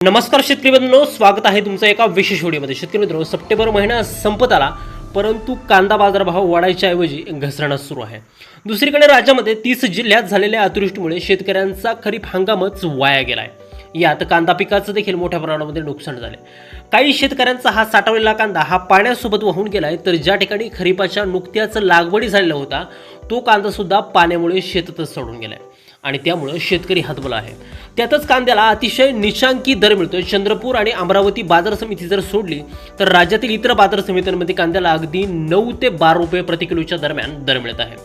नमस्कार शेतकरी बंधूंनो, स्वागत आहे तुमचं एका विशेष व्हिडिओमध्ये. शेतकरी मित्रांनो, सप्टेंबर महिना संपत आला, परंतु कांदा बाजारभाव वाढायच्या ऐवजी घसरणं सुरू आहे. दुसरीकडे राज्यामध्ये 30 जिल्ह्यात झालेल्या अतिवृष्टीमुळे शेतकऱ्यांचा खरीप हंगामच वाया गेलाय. यात कांदा पिकाचं देखील मोठ्या प्रमाणामध्ये नुकसान झाले. काही शेतकऱ्यांचा हा साठवलेला कांदा हा पाण्यासोबत वाहून गेलाय, तर ज्या ठिकाणी खरीपाच्या नुकत्याच लागवडी झालेला होता तो कांदा सुद्धा पाण्यामुळे शेतातच सडून गेलाय आणि त्यामुळे शेतकरी हतबल आहे. त्यातच कांद्याला अतिशय निशांकी दर मिळतोय. चंद्रपूर आणि अमरावती बाजार समिती जर सोडली तर राज्यातील इतर बाजार समित्यांमध्ये कांद्याला अगदी 9 ते 12 रुपये प्रति किलोच्या दरम्यान दर मिळत आहे.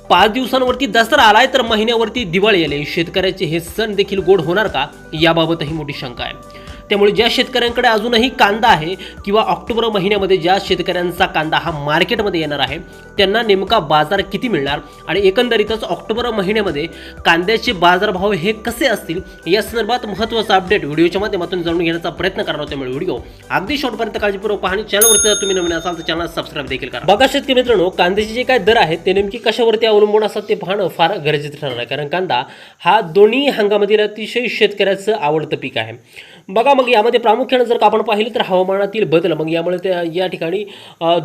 5 दिवसांवरती दसरा आलाय तर महिन्यावरती दिवाळी आली. शेतकऱ्याचे हे सण देखील गोड होणार का, याबाबतही मोठी शंका आहे. त्यामुळे ज्या शेतकऱ्यांकडे अजूनही कांदा आहे किंवा ऑक्टोबर महिन्यामध्ये ज्या शेतकऱ्यांचा कांदा हा मार्केटमध्ये येणार आहे त्यांना नेमका बाजार किती मिळणार आणि एकंदरीतच ऑक्टोबर महिन्यामध्ये कांद्याचे बाजारभाव हे कसे असतील या संदर्भात महत्त्वाचा अपडेट व्हिडिओच्या माध्यमातून जाणून घेण्याचा प्रयत्न करणार आहोत. त्यामुळे व्हिडिओ अगदी शेवटपर्यंत काळजीपूर्वक पाहा आणि चॅनलवरती जर तुम्ही नवीन असाल तर चॅनल सबस्क्राईब देखील करा. बघा शेतकरी मित्रांनो, कांद्याचे जे काय दर आहेत ते नेमकी कशावरती अवलंबून असतात ते पाहणं फार गरजेचं ठरणार आहे, कारण कांदा हा दोन्ही हंगामातील अतिशय शेतकऱ्याचं आवडतं पीक आहे. बघा मग यामध्ये प्रामुख्याने जर का आपण पाहिलं तर हवामानातील बदल, मग यामुळे या ठिकाणी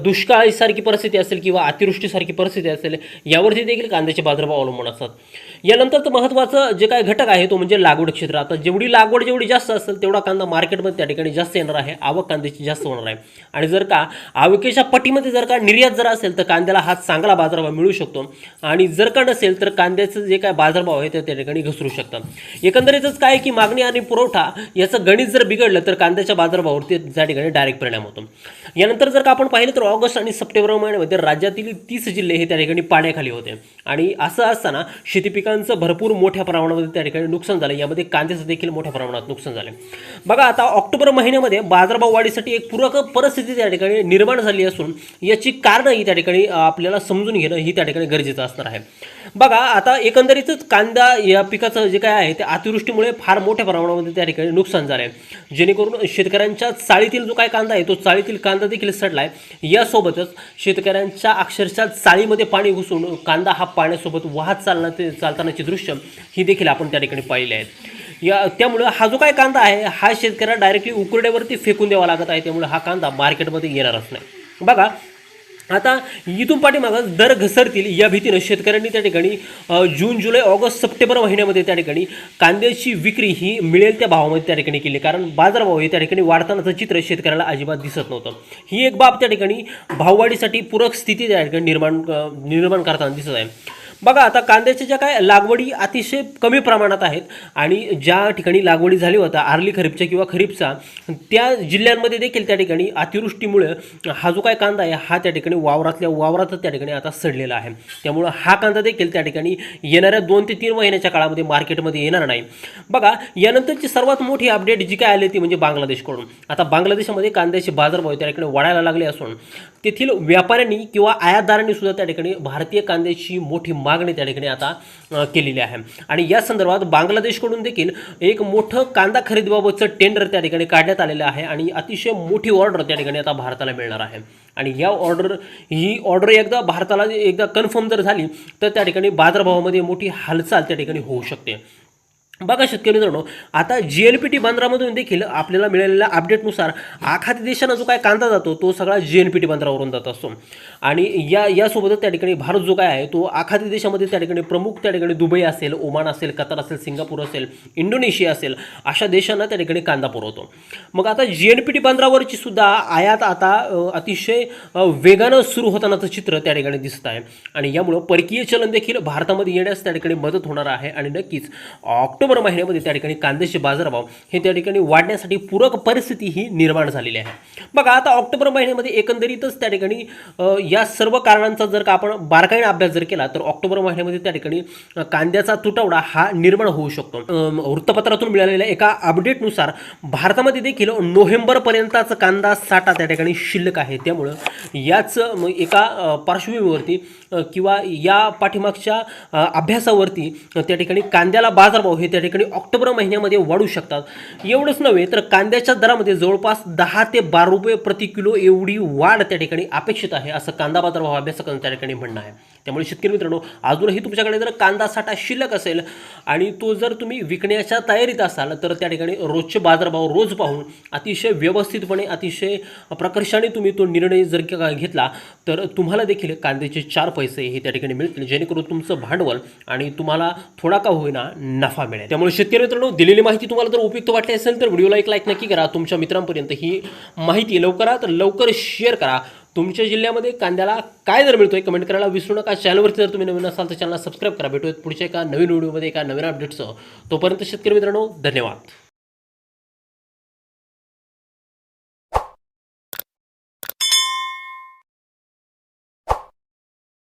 दुष्काळासारखी परिस्थिती असेल किंवा अतिवृष्टीसारखी परिस्थिती असेल यावरती देखील कांद्याचे बाजारभाव अवलंबून असतात. यानंतर महत्त्वाचं जे काय घटक आहे तो म्हणजे लागवड क्षेत्र. आता जेवढी लागवड जास्त असेल तेवढा कांदा मार्केटमध्ये त्या ठिकाणी जास्त येणार आहे, आवक कांद्याची जास्त होणार आहे. आणि जर का आवकेच्या पटीमध्ये जर का निर्यात जर असेल तर कांद्याला हा चांगला बाजारभाव मिळू शकतो आणि जर का नसेल तर कांद्याचं जे काय बाजारभाव आहे ते त्या ठिकाणी घसरू शकतात. एकंदरीतच काय की मागणी आणि पुरवठा याचं गणित जर बिघडलं तर कांद्याच्या बाजारभावावरती त्या ठिकाणी डायरेक्ट परिणाम होतो. यानंतर जर का आपण पाहिलं तर ऑगस्ट आणि सप्टेंबर महिन्यामध्ये राज्यातील 30 जिल्हे हे त्या ठिकाणी पाण्याखाली होते आणि असं असताना शेती पिकांचं भरपूर मोठ्या प्रमाणामध्ये त्या ठिकाणी नुकसान झालं. यामध्ये कांद्याचं देखील मोठ्या प्रमाणात नुकसान झालं. बघा आता ऑक्टोबर महिन्यामध्ये बाजारभाव वाढीसाठी एक पूरक परिस्थिती त्या ठिकाणी निर्माण झाली असून याची कारणं ही त्या ठिकाणी आपल्याला समजून घेणं ही त्या ठिकाणी गरजेचं असणार आहे. बघा आता एकंदरीतच कांदा या पिकाचं जे काय आहे ते अतिवृष्टीमुळे फार मोठ्या प्रमाणामध्ये त्या ठिकाणी नुकसान झालं आहे, जेणेकरून शेतकऱ्यांच्या चाळीतील जो काय कांदा आहे तो चाळीतील कांदा देखील सडला आहे. यासोबतच शेतकऱ्यांच्या अक्षरशः चाळीमध्ये पाणी घुसून कांदा हा पाण्यासोबत वाहत चालतानाची दृश्य ही देखील आपण त्या ठिकाणी पाहिली आहेत. त्यामुळे हा जो काय कांदा आहे हा शेतकऱ्याला डायरेक्टली उकरड्यावरती फेकून द्यावा लागत आहे. त्यामुळे हा कांदा मार्केटमध्ये येणारच नाही. बघा आता इथून पाठीमागं दर घसरतील या भीतीनं शेतकऱ्यांनी त्या ठिकाणी जून जुलै ऑगस्ट सप्टेंबर महिन्यामध्ये त्या ठिकाणी कांद्याची विक्री ही मिळेल त्या भावामध्ये त्या ठिकाणी केली, कारण बाजारभाव हे त्या ठिकाणी वाढतानाचं चित्र शेतकऱ्याला अजिबात दिसत नव्हतं. ही एक बाब त्या ठिकाणी भाववाढीसाठी पूरक स्थिती त्या ठिकाणी निर्माण करताना दिसत आहे. बघा आता कांद्याच्या ज्या काय लागवडी अतिशय कमी प्रमाणात आहेत आणि ज्या ठिकाणी लागवडी झाली होता आर्ली खरीपच्या किंवा खरीपचा त्या जिल्ह्यांमध्ये देखील त्या ठिकाणी अतिवृष्टीमुळे हा जो काय कांदा आहे हा त्या ठिकाणी वावरात त्या ठिकाणी आता सडलेला आहे. त्यामुळं हा कांदा देखील त्या ठिकाणी येणाऱ्या 2 ते 3 महिन्याच्या काळामध्ये मार्केटमध्ये येणार नाही. बघा यानंतरची सर्वात मोठी अपडेट जी काय आली ती म्हणजे बांगलादेशकडून. आता बांगलादेशमध्ये कांद्याचे बाजारभाव त्या ठिकाणी वाढायला लागले असून तेथील व्यापाऱ्यांनी किंवा आयातदारांनी सुद्धा त्या ठिकाणी भारतीय कांद्याची मोठी मागणी त्या ठिकाणी आता केलेली आहे आणि या संदर्भात बांगलादेशकडून देखील एक मोठं कांदा खरेदीबाबतचं टेंडर त्या ठिकाणी काढण्यात आलेलं आहे आणि अतिशय मोठी ऑर्डर त्या ठिकाणी आता भारताला मिळणार आहे. आणि ही ऑर्डर एकदा भारताला कन्फर्म जर झाली तर त्या ठिकाणी बाजारभावामध्ये मोठी हालचाल त्या ठिकाणी होऊ शकते. बघा शेतकरी मित्रांनो, आता GNPT बंदरामधून देखील आपल्याला मिळालेल्या अपडेटनुसार आखाती देशांना जो काय कांदा जातो तो सगळा GNPT बंदरावरून जात असतो आणि यासोबतच त्या ठिकाणी भारत जो काय आहे तो आखाती देशामध्ये त्या ठिकाणी प्रमुख त्या ठिकाणी दुबई असेल, ओमान असेल, कतार असेल, सिंगापूर असेल, इंडोनेशिया असेल अशा देशांना त्या ठिकाणी कांदा पुरवतो. मग आता GNPT बंदरावरची सुद्धा आयात आता अतिशय वेगानं सुरू होतानाचं चित्र त्या ठिकाणी दिसत आहे आणि यामुळं परकीय चलन देखील भारतामध्ये येण्यास त्या ठिकाणी मदत होणार आहे आणि नक्कीच ऑक्टोबर महिन्यामध्ये त्या ठिकाणी कांद्याचे बाजारभाव हे त्या ठिकाणी वाढण्यासाठी पूरक परिस्थिती ही निर्माण झालेली आहे. बघा आता ऑक्टोबर महिन्यामध्ये एकंदरीतच त्या ठिकाणी या सर्व कारणांचा जर का आपण बारकाईने अभ्यास जर केला तर ऑक्टोबर महिन्यामध्ये त्या ठिकाणी कांद्याचा तुटवडा हा निर्माण होऊ शकतो. वृत्तपत्रातून मिळालेल्या एका अपडेटनुसार भारतामध्ये देखील नोव्हेंबरपर्यंतचा कांदा साठा त्या ठिकाणी शिल्लक आहे. त्यामुळं याच एका पार्श्वभूमीवरती किंवा या पाठीमागच्या अभ्यासावरती त्या ठिकाणी कांद्याला बाजारभाव हे त्या ठिकाणी ऑक्टोबर महिन्यामध्ये वाढू शकतात. एवढंच नव्हे तर कांद्याच्या दरामध्ये जवळपास 10 ते 12 रुपये प्रति किलो एवढी वाढ त्या ठिकाणी अपेक्षित आहे असं कांदा बाजारभाव अभ्यासकांचं त्या ठिकाणी म्हणणं आहे. त्यामुळे शेतकरी मित्रांनो, अजूनही तुमच्याकडे जर कांदा साठा शिल्लक असेल आणि तो जर तुम्ही विकण्याच्या तयारीत असाल तर त्या ठिकाणी रोजचे बाजारभाव रोज पाहून अतिशय व्यवस्थितपणे अतिशय प्रकर्षाने तुम्ही तो निर्णय जर घेतला तर तुम्हाला देखील कांद्याचे 4 पैसे हे त्या ठिकाणी मिळतील, जेणेकरून तुमचं भांडवल आणि तुम्हाला थोडा का होईना नफा मिळेल. त्यामुळे शेतकरी मित्रांनो, दिलेली माहिती तुम्हाला जर उपयुक्त वाटली असेल तर व्हिडिओला एक लाईक नक्की करा. तुमच्या मित्रांपर्यंत ही माहिती लवकरात लवकर शेअर करा. तुमच्या जिल्ह्यामध्ये कांद्याला काय दर मिळतोय कमेंट करायला विसरू नका. चॅनलवरती जर तुम्ही नवीन असाल तर चॅनलला सबस्क्राईब करा. भेटूयात पुढच्या एका नवीन व्हिडिओमध्ये एका नवीन अपडेट्ससह. तोपर्यंत शेतकरी मित्रांनो, धन्यवाद.